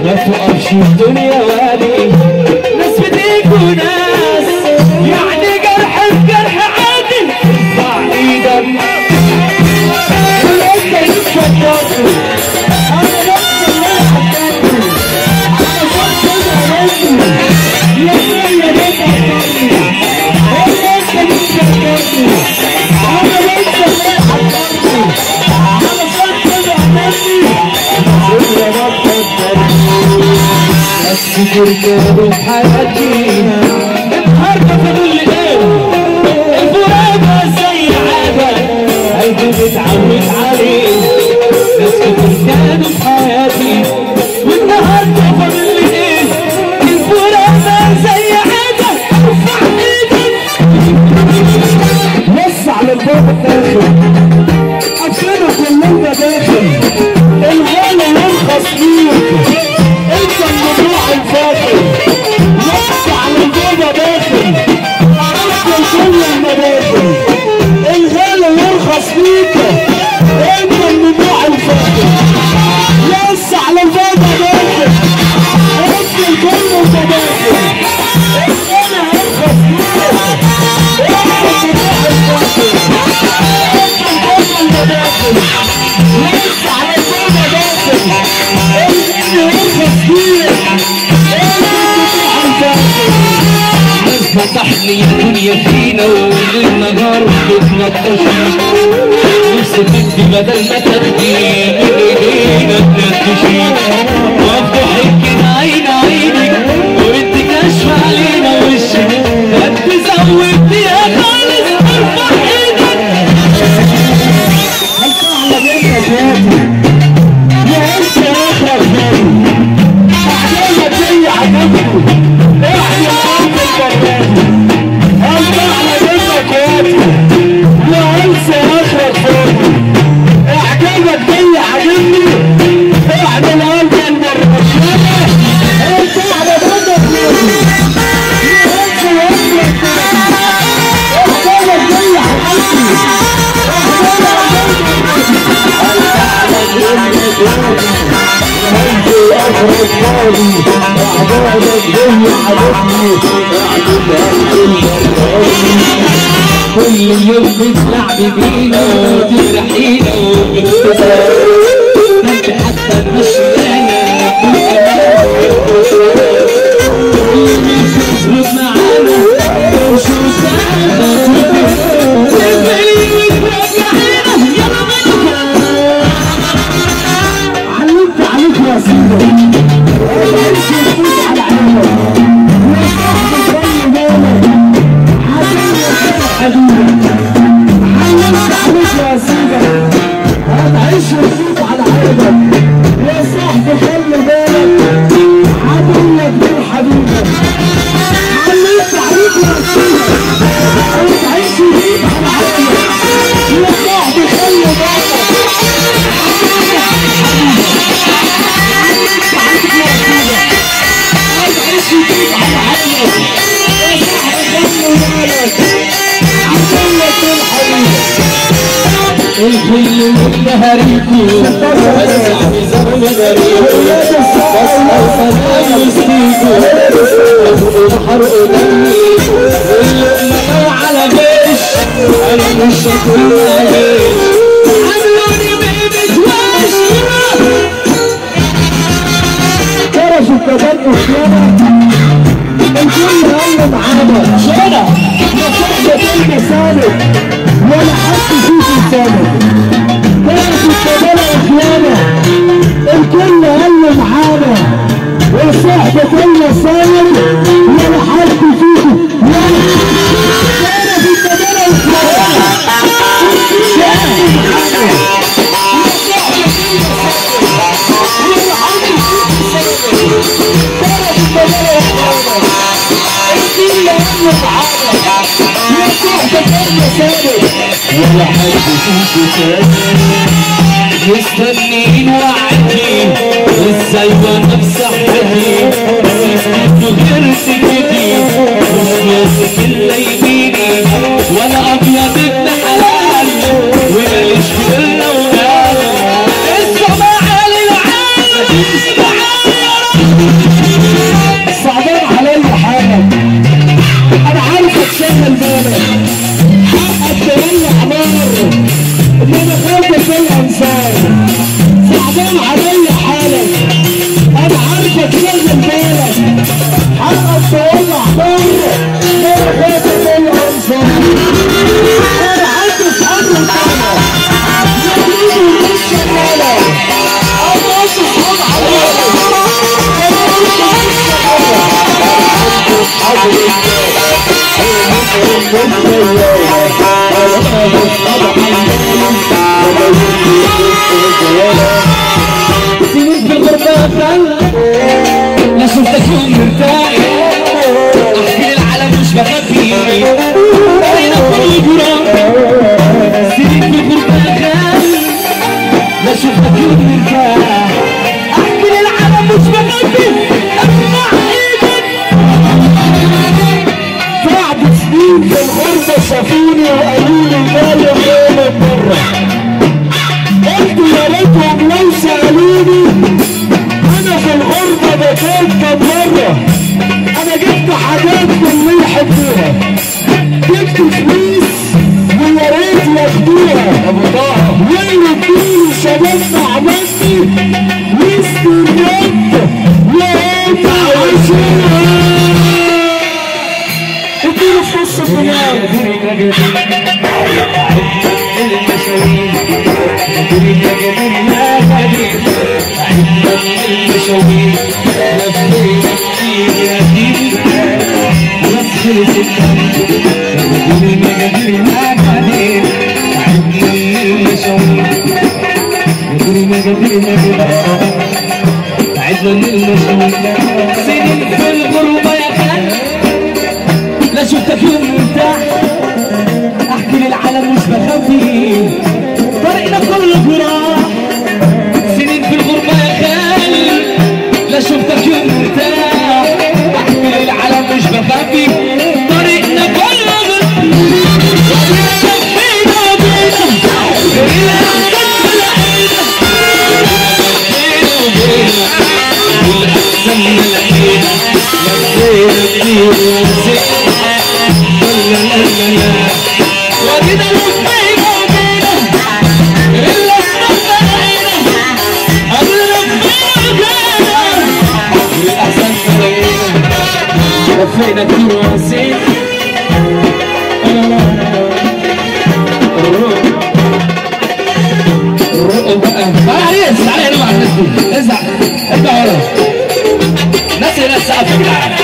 ما توقفش الدنيا وادي ناس بتيجي وناس يعني جرح في جرح عادي ارفع ايدك انت يتشططني انا نفس اللي حطيتني انا شفت الغلطني يا سيدي ليه حطيتني انت يتشططني انا نفس اللي حطيتني انا شفت الغلطني يا رب ناس كتير كانوا في حياتي النهارده فاضل لي ايه؟ الفراق زي عادة قلبي متعود عليه ناس كتير كانوا في حياتي والنهارده فاضل لي ايه؟ الفراق زي عادة ارفع ايدك بص على الباب الداخل عشانك اللي انت داخل الغالي يرخص ليك انت الموضوع الفاضل نفس على البابا داخل ارسل كل المداخل الغالي يرخص ليك انت الموضوع الفاضل نفس على البابا داخل ارسل كل المداخل الغالي يرخص ليك انت الموضوع الفاضل ارسل كل المداخل نفس على البابا داخل فتح لي الدنيا فينا والنهار بتنطشني نفسي تدي بدل ما تدي من ايدينا تنتشي وافتح كده عين عينك وانت كاشفه علينا وشك انت زودتيها خالص ارفع ايدك هلطلع على بيتك يا انت يا اخر فاني احلامك زي عجبني احلى قلب البرنامج هلطلع على بيتك يا انسى اخرك فاني اعجابك زي عجبني احلى قلب البرنامج انت على بيتك يا انسى اخرك فاني اعجابك زي عجبني كل يوم بتلعب بينا وتجرحينا وبتكسر انت حتى المشيانة تظبط معانا وشو ساعدنا تقبلي وترجعينا يلا ملكة علمت عليك يا سيدي على عينك علمت عليك يا سيدي هتعيش وتفوت على عينك يا صاحبي خلي بالك هقولك مين حبيبك علمت عليك يا سيدي هتعيش وتفوت على عينك يا صاحبي خلي بالك علمت عليك يا سيدي هتعيش وتفوت على عينك يا صاحبي خلي بالك الكل من هريكو بس عايزة مداريكو بس اوصل يستيكو الحرق دمي واللقمة على جيش انا مش هكون عليش عملوني بإيدك كرش التبني خيانة الكل قال معانا شارع ما صحبة المسالك ولا حد فيك لسانك كانت الكبالة وخيانة الكل قال معانا وصحبة المسالك ولا حد فيك كانت الكبالة وخيانة الكل معانا وصحبة المسالك ولا حد فيك لسانك كانت الكبالة وخيانة الكل قال معانا يا صحبة المسالك ولا حد فيك تاني مستنيين وعدي ازاي وانا بصحتي انتوا غير سكتي مش ماسك الا يميني وانا ابيض ابن حلال وماليش في الا ولاد السماعه للعالم تعالى شغل بالك حقك تولع بره مرة فاتت اللي انصار انا عندي صحابي وطالع يقولوا مش شغالة انا عندي صحاب عوالي يقولوا مش شغالة عندي صحابي سنين في الغربة خلق لا شفتك يوم مرتاح احكي للعالم مش بخبي بقينا كل جرام سنين في الغربة خلق لا شفتك يوم مرتاح احكي للعالم مش بخبي اسمع ايدك بعد سنين في الغربة شافوني وقالوا لي مالي غير مرة قلت يا ريتهم لو سألوني أنا في الغربة بكيت كم مرة أنا جبت حاجات اللي يحبوها جبت فلوس ويا ريت ياخدوها ويردولي شبابنا عملتي وسط الرد وانت عايشينها اديله في نص الدنيا سنين في الغربة يا خال لا شفتك يوم مرتاح احكي للعالم مش بخبي طريقنا كله جراح سنين في الغربة يا خال لا شفتك يوم مرتاح احكي للعالم مش بخبي طريقنا كله لفينا كتير ونسيت تعالى تعالى هنا مع الناس دي ازعل ارجع ورا الناس اللي ناس سقف يا جدعان